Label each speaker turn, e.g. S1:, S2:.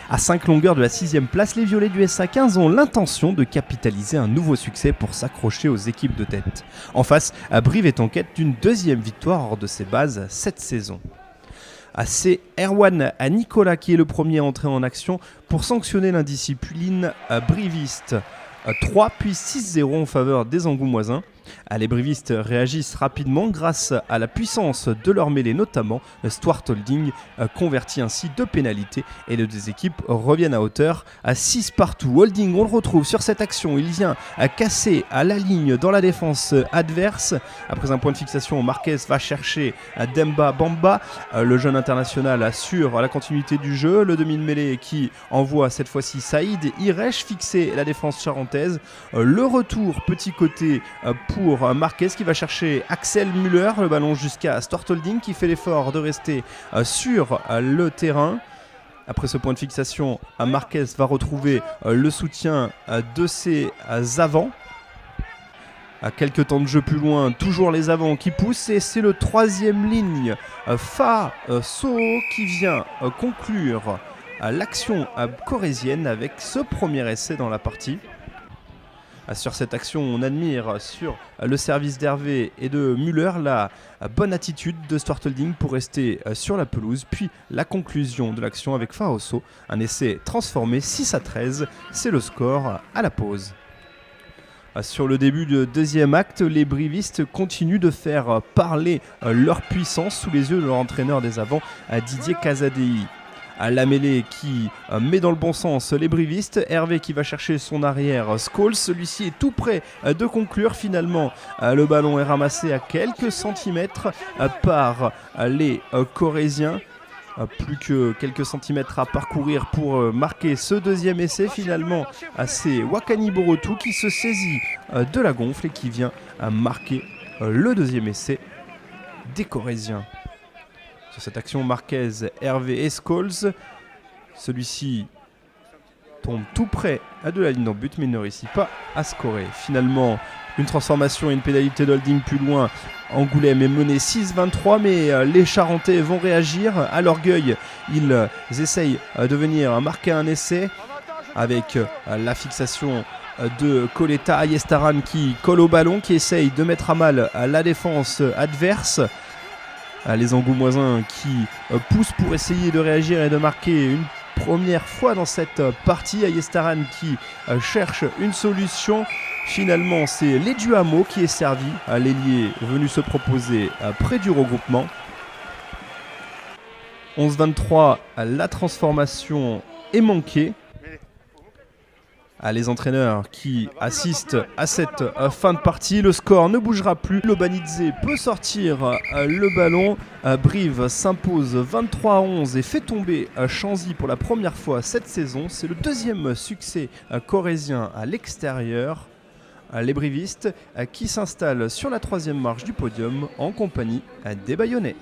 S1: À 5 longueurs de la 6ème place, les Violets du SA15 ont l'intention de capitaliser un nouveau succès pour s'accrocher aux équipes de tête. En face, Brive est en quête d'une deuxième victoire hors de ses bases cette saison. C'est Erwan Nicolas qui est le premier à entrer en action pour sanctionner l'indiscipline briviste. 3 puis 6-0 en faveur des Angoumoisins. Les brivistes réagissent rapidement grâce à la puissance de leur mêlée, notamment Stuart Holding convertit ainsi 2 pénalités et les deux équipes reviennent à hauteur à 6 partout. Holding, on le retrouve sur cette action, il vient casser à la ligne dans la défense adverse. Après un point de fixation, Marquez va chercher Demba Bamba, le jeune international assure la continuité du jeu. Le demi de mêlée qui envoie cette fois-ci Saïd Iresh fixer la défense charentaise. Le retour petit côté pour Marquez qui va chercher Axel Müller, le ballon jusqu'à Stuart Holding qui fait l'effort de rester sur le terrain. Après ce point de fixation, Marquez va retrouver le soutien de ses avants. À quelques temps de jeu plus loin, toujours les avants qui poussent et c'est le 3e ligne, Faso, qui vient conclure l'action corésienne avec ce premier essai dans la partie. Sur cette action, on admire sur le service d'Hervé et de Müller la bonne attitude de Stuart Holding pour rester sur la pelouse, puis la conclusion de l'action avec Faoso, un essai transformé 6-13, c'est le score à la pause. Sur le début du deuxième acte, les brivistes continuent de faire parler leur puissance sous les yeux de leur entraîneur des avants, Didier Casadei. La mêlée qui met dans le bon sens les brivistes. Hervé qui va chercher son arrière Scholes. Celui-ci est tout près de conclure. Finalement, le ballon est ramassé à quelques centimètres par les Corésiens. Plus que quelques centimètres à parcourir pour marquer ce deuxième essai. Finalement, c'est Wakani Borotou qui se saisit de la gonfle et qui vient marquer le deuxième essai des Corésiens. Sur cette action, Marquez, Hervé et Scholes. Celui-ci tombe tout près de la ligne d'en but, mais il ne réussit pas à scorer. Finalement, une transformation et une pénalité d'Holding plus loin. Angoulême est mené 6-23, mais les Charentais vont réagir. À l'orgueil, ils essayent de venir marquer un essai avec la fixation de Coletta Ayestaran qui colle au ballon, qui essaye de mettre à mal la défense adverse. Les Angoumoisins qui poussent pour essayer de réagir et de marquer une première fois dans cette partie. Ayestaran qui cherche une solution. Finalement, c'est Leduamo qui est servi. L'ailier venu se proposer près du regroupement. 11-23, la transformation est manquée. Les entraîneurs qui assistent à cette fin de partie. Le score ne bougera plus. Lobanidze peut sortir le ballon. Brive s'impose 23-11 et fait tomber Chanzy pour la première fois cette saison. C'est le deuxième succès corésien à l'extérieur. Les brivistes qui s'installent sur la 3e marche du podium en compagnie des Bayonnais.